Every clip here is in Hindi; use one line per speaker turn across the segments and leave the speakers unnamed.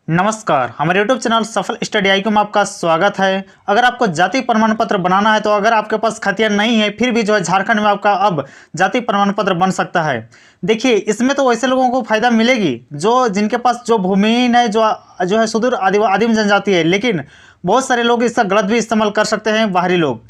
नमस्कार, हमारे YouTube चैनल सफल स्टडी IQ में आपका स्वागत है। अगर आपको जाति प्रमाण पत्र बनाना है तो अगर आपके पास खतियान नहीं है फिर भी जो है झारखंड में आपका अब जाति प्रमाण पत्र बन सकता है। देखिए, इसमें तो वैसे लोगों को फायदा मिलेगी जो जिनके पास जो भूमिहीन है, जो है सुदूर आदिम जनजाति है, लेकिन बहुत सारे लोग इसका गलत भी इस्तेमाल कर सकते हैं, बाहरी लोग।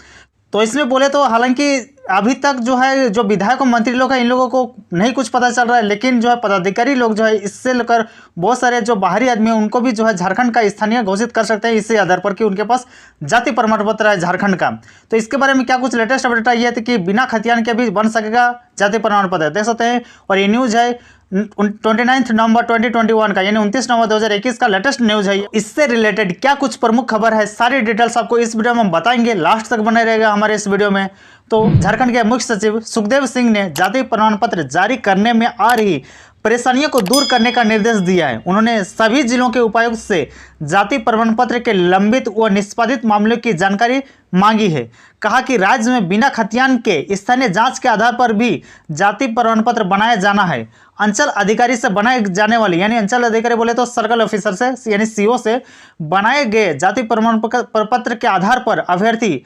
तो इसमें बोले तो हालांकि अभी तक जो है जो विधायक और मंत्री लोग हैं इन लोगों को नहीं कुछ पता चल रहा है, लेकिन जो है पदाधिकारी लोग जो है इससे लेकर बहुत सारे जो बाहरी आदमी हैं उनको भी जो है झारखंड का स्थानीय घोषित कर सकते हैं इसी आधार पर कि उनके पास जाति प्रमाण पत्र है झारखंड का। तो इसके बारे में क्या कुछ लेटेस्ट अपडेट आई है कि बिना खतियान के भी बन सकेगा जाति प्रमाण पत्र, देख सकते हैं। और ये न्यूज़ है 29 नवंबर 2021 का, यानी 29 नवंबर 2021 का लेटेस्ट न्यूज़ है। इससे रिलेटेड क्या कुछ प्रमुख खबर है, सारी डिटेल्स आपको इस वीडियो में हम बताएंगे, लास्ट तक बने रहेगा हमारे इस वीडियो में। तो झारखंड के मुख्य सचिव सुखदेव सिंह ने जाति प्रमाण पत्र जारी करने में आ रही परेशानियों को दूर करने का निर्देश दिया है। उन्होंने सभी जिलों के उपायुक्त से जाति प्रमाण पत्र के लंबित व निष्पादित मामलों की जानकारी मांगी है। कहा कि राज्य में बिना खतियान के स्थानीय जांच के आधार पर भी जाति प्रमाण पत्र बनाया जाना है। अंचल अधिकारी से बनाए जाने वाले, यानी अंचल अधिकारी बोले तो सर्कल ऑफिसर से यानी CO से बनाए गए जाति प्रमाण पत्र के आधार पर अभ्यर्थी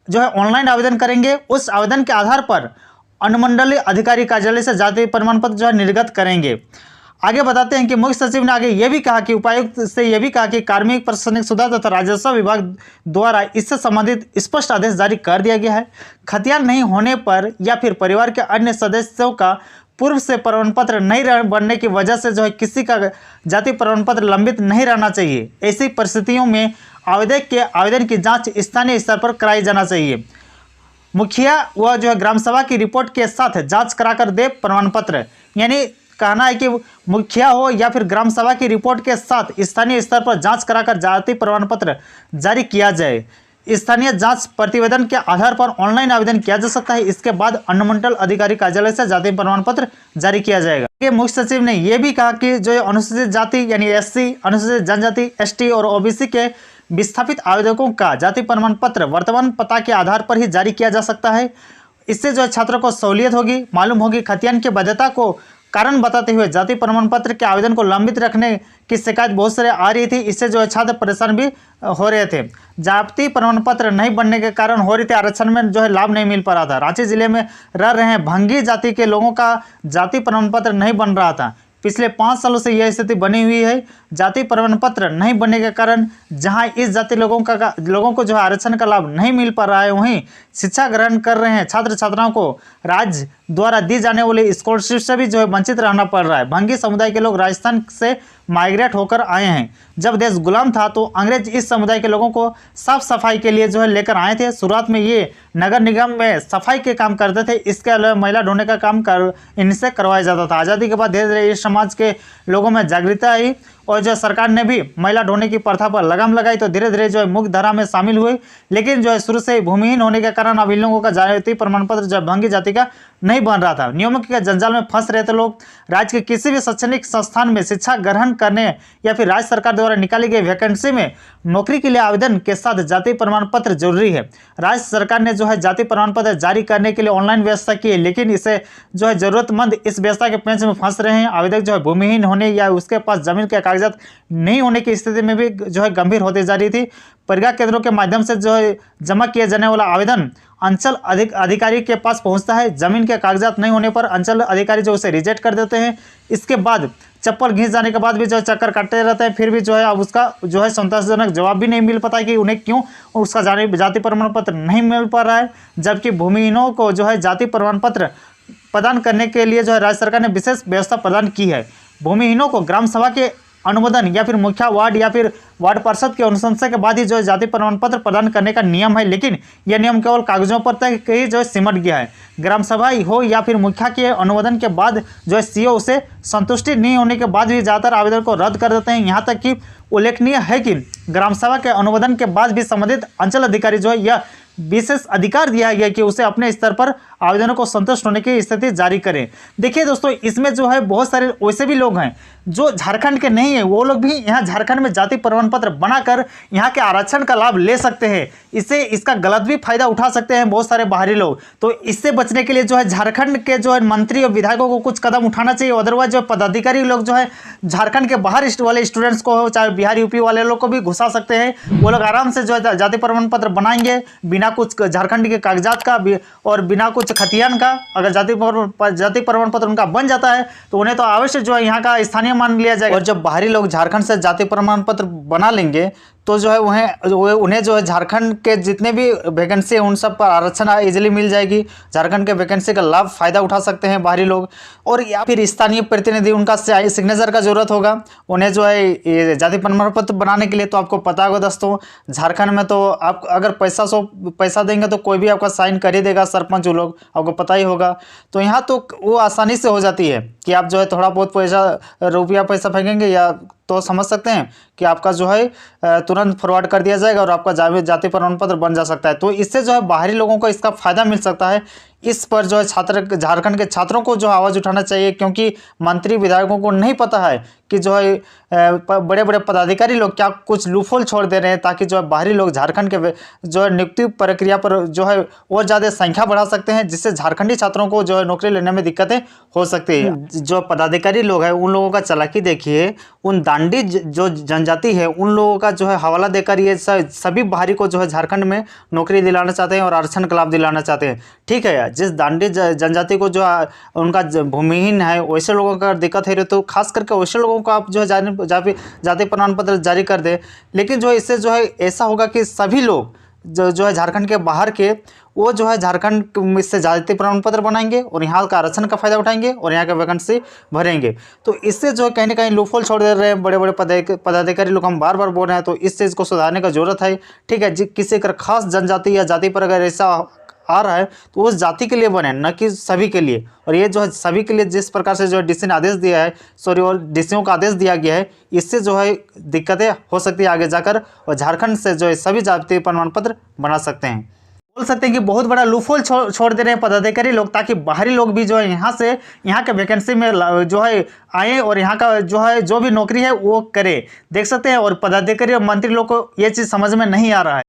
जो है ऑनलाइन आवेदन करेंगे। उस आवेदन के आधार पर अनुमंडलीय अधिकारी कार्यालय से जाति प्रमाण पत्र जो है निर्गत करेंगे। आगे बताते हैं कि मुख्य सचिव ने आगे यह भी कहा कि उपायुक्त से यह भी कहा कि कार्मिक प्रशासनिक सुधार तथा राजस्व विभाग द्वारा इससे संबंधित स्पष्ट आदेश जारी कर दिया गया है। खतियान नहीं होने पर या फिर परिवार के अन्य सदस्यों का पूर्व से प्रमाण पत्र नहीं बनने की वजह से जो है किसी का जाति प्रमाण पत्र लंबित नहीं रहना चाहिए। ऐसी परिस्थितियों में आवेदन की जांच स्थानीय स्तर पर कराई जाना चाहिए। मुखिया व जो है ग्राम सभा की रिपोर्ट के साथ जांच कराकर दे प्रमाण पत्र, यानी कहना है कि मुखिया हो या फिर ग्राम सभा की रिपोर्ट के साथ स्थानीय स्तर पर जांच कराकर जाति प्रमाण पत्र जारी किया जाए। स्थानीय जांच प्रतिवेदन के आधार पर ऑनलाइन आवेदन किया जा सकता है। इसके बाद अनुमंडल अधिकारी कार्यालय से जाति प्रमाण पत्र जारी किया जाएगा। मुख्य सचिव ने यह भी कहा कि जो अनुसूचित जाति यानी SC, अनुसूचित जनजाति ST और OBC के विस्थापित आवेदकों का जाति प्रमाण पत्र वर्तमान पता के आधार पर ही जारी किया जा सकता है। इससे जो है छात्रों को सहूलियत होगी, मालूम होगी। खतियान की वैधता को कारण बताते हुए जाति प्रमाण पत्र के आवेदन को लंबित रखने की शिकायत बहुत सारे आ रही थी। इससे जो है छात्र परेशान भी हो रहे थे। जाति प्रमाण पत्र नहीं बनने के कारण हो रही थी आरक्षण में जो है लाभ नहीं मिल पा रहा था। रांची जिले में रह रहे भंगी जाति के लोगों का जाति प्रमाण पत्र नहीं बन रहा था। पिछले 5 सालों से यह स्थिति बनी हुई है। जाति प्रमाण पत्र नहीं बनने के कारण जहां इस जाति लोगों को जो है आरक्षण का लाभ नहीं मिल पा रहा है, वहीं शिक्षा ग्रहण कर रहे हैं छात्र छात्राओं को राज्य द्वारा दी जाने वाली स्कॉलरशिप से भी जो है वंचित रहना पड़ रहा है। भंगी समुदाय के लोग राजस्थान से माइग्रेट होकर आए हैं। जब देश गुलाम था तो अंग्रेज इस समुदाय के लोगों को साफ सफाई के लिए जो है लेकर आए थे। शुरुआत में ये नगर निगम में सफाई के काम करते थे। इसके अलावा महिला ढोने का काम इनसे करवाया जाता था। आज़ादी के बाद धीरे धीरे इस समाज के लोगों में जागरूकता आई और जो सरकार ने भी महिला ढोने की प्रथा पर लगाम लगाई तो धीरे धीरे जो है मुख्य धारा में शामिल हुए। लेकिन जो है शुरू से भूमिहीन होने के कारण अब इन लोगों का जाति प्रमाण पत्र जो भंगी जाति का नहीं बन रहा था। नियमों के जंजाल में फंस रहे थे लोग। राज्य के किसी भी शैक्षणिक संस्थान में शिक्षा ग्रहण करने या फिर राज्य सरकार द्वारा निकाली गई वैकेंसी में नौकरी के लिए आवेदन के साथ जाति प्रमाण पत्र जरूरी है। राज्य सरकार ने जो है जाति प्रमाण पत्र जारी करने के लिए ऑनलाइन व्यवस्था की है, लेकिन इसे जो है जरूरतमंद इस व्यवस्था के पेंच में फंस रहे हैं। आवेदक जो है भूमिहीन होने या उसके पास जमीन के कागजात नहीं होने की स्थिति में भी जो है गंभीर होती जा रही थी। परीक्षा केंद्रों के माध्यम से जो है जमा किया जाने वाला आवेदन अंचल अधिकारी के पास पहुंचता है। जमीन के कागजात नहीं होने पर अंचल अधिकारी जो उसे रिजेक्ट कर देते हैं। इसके बाद चप्पल घिस जाने के बाद भी जो है चक्कर काटते रहते हैं, फिर भी जो है अब उसका जो है संतोषजनक जवाब भी नहीं मिल पाता है कि उन्हें क्यों उसका जाति प्रमाण पत्र नहीं मिल पा रहा है। जबकि भूमिहीनों को जो है जाति प्रमाण पत्र प्रदान करने के लिए जो है राज्य सरकार ने विशेष व्यवस्था प्रदान की है। भूमिहीनों को ग्राम सभा के अनुमोदन या फिर मुखिया वार्ड या फिर वार्ड पार्षद के अनुशंसा के बाद ही जो है जाति प्रमाण पत्र प्रदान करने का नियम है, लेकिन यह नियम केवल कागजों पर तक ही जो है सिमट गया है। ग्राम सभा हो या फिर मुखिया के अनुमोदन के बाद जो है CO से संतुष्टि नहीं होने के बाद भी ज़्यादातर आवेदन को रद्द कर देते हैं। यहाँ तक कि उल्लेखनीय है कि ग्राम सभा के अनुमोदन के बाद भी संबंधित अंचल अधिकारी जो है यह विशेष अधिकार दिया गया कि उसे अपने स्तर पर आवेदनों को संतुष्ट होने की स्थिति जारी करें। देखिए दोस्तों, इसमें जो है बहुत सारे वैसे भी लोग हैं जो झारखंड के नहीं है, वो लोग भी यहाँ झारखंड में जाति प्रमाण पत्र बनाकर यहाँ के आरक्षण का लाभ ले सकते हैं। इससे इसका गलत भी फायदा उठा सकते हैं बहुत सारे बाहरी लोग। तो इससे बचने के लिए जो है झारखंड के जो है मंत्री और विधायकों को कुछ कदम उठाना चाहिए। अदरवाइज जो पदाधिकारी लोग जो है झारखंड के बाहर वाले स्टूडेंट्स को, चाहे बिहार यूपी वाले लोग को भी घुसा सकते हैं। वो लोग आराम से जो है जाति प्रमाण पत्र बनाएंगे बिना कुछ झारखंड के कागजात का और बिना कुछ खतियान का। अगर जाति प्रमाण पत्र उनका बन जाता है तो उन्हें तो अवश्य जो है यहाँ का स्थानीय मान लिया जाएगा। और जब बाहरी लोग झारखंड से जाति प्रमाण पत्र बना लेंगे तो जो है उन्हें जो है झारखंड के जितने भी वैकेंसी है उन सब पर आरक्षण इजीली मिल जाएगी। झारखंड के वैकेंसी का लाभ फायदा उठा सकते हैं बाहरी लोग। और या फिर स्थानीय प्रतिनिधि, उनका सिग्नेचर का जरूरत होगा उन्हें जो है ये जाति प्रमाण पत्र बनाने के लिए। तो आपको पता होगा दोस्तों, झारखंड में तो आप अगर पैसा देंगे तो कोई भी आपका साइन कर ही देगा, सरपंच लोग, आपको पता ही होगा। तो यहाँ तो वो आसानी से हो जाती है कि आप जो है थोड़ा बहुत पैसा फेंकेंगे या तो समझ सकते हैं कि आपका जो है तुरंत फॉरवर्ड कर दिया जाएगा और आपका जाति प्रमाण पत्र बन जा सकता है। तो इससे जो है बाहरी लोगों को इसका फायदा मिल सकता है। इस पर जो है झारखंड के छात्रों को जो आवाज़ उठाना चाहिए, क्योंकि मंत्री विधायकों को नहीं पता है कि जो है बड़े बड़े पदाधिकारी लोग क्या कुछ लूपहोल छोड़ दे रहे हैं, ताकि जो है बाहरी लोग झारखंड के जो है नियुक्ति प्रक्रिया पर जो है और ज़्यादा संख्या बढ़ा सकते हैं, जिससे झारखंडी छात्रों को जो है नौकरी लेने में दिक्कतें हो सकती है। जो पदाधिकारी लोग हैं उन लोगों का चालाकी देखिए, उन दांडी जो जनजाति है उन लोगों का जो है हवाला देकर ये सभी बाहरी को जो है झारखंड में नौकरी दिलाना चाहते हैं और आरक्षण का लाभ दिलाना चाहते हैं। ठीक है, जिस दांडी जनजाति को जो उनका भूमिहीन है वैसे लोगों का दिक्कत है, तो खास करके वैसे लोगों को आप जो है जाति प्रमाण पत्र जारी कर दे। लेकिन जो इससे जो है ऐसा होगा कि सभी लोग जो है झारखंड के बाहर के वो जो है झारखंड से जाति प्रमाण पत्र बनाएंगे और यहाँ का आरक्षण का फायदा उठाएंगे और यहाँ का वैकेंसी भरेंगे। तो इससे जो है कहीं ना कहीं लूपहोल छोड़ दे रहे हैं बड़े बड़े पदाधिकारी लोग, हम बार बार बोल रहे हैं। तो इस चीज़ को सुधारने का जरूरत है। ठीक है, किसी का खास जनजाति या जाति पर अगर ऐसा आ रहा है तो उस जाति के लिए बने, न कि सभी के लिए। और ये जो है सभी के लिए जिस प्रकार से जो है डीसी ने आदेश दिया है, और डीसीओ का आदेश दिया गया है, इससे जो है दिक्कतें हो सकती है आगे जाकर, और झारखंड से जो है सभी जाति प्रमाण पत्र बना सकते हैं। बोल सकते हैं कि बहुत बड़ा लूपहोल छोड़ दे रहे हैं पदाधिकारी लोग, ताकि बाहरी लोग भी जो है यहाँ के वैकेंसी में जो है आए और यहाँ का जो है जो भी नौकरी है वो करे। देख सकते हैं, और पदाधिकारी और मंत्री लोग को ये चीज़ समझ में नहीं आ रहा है।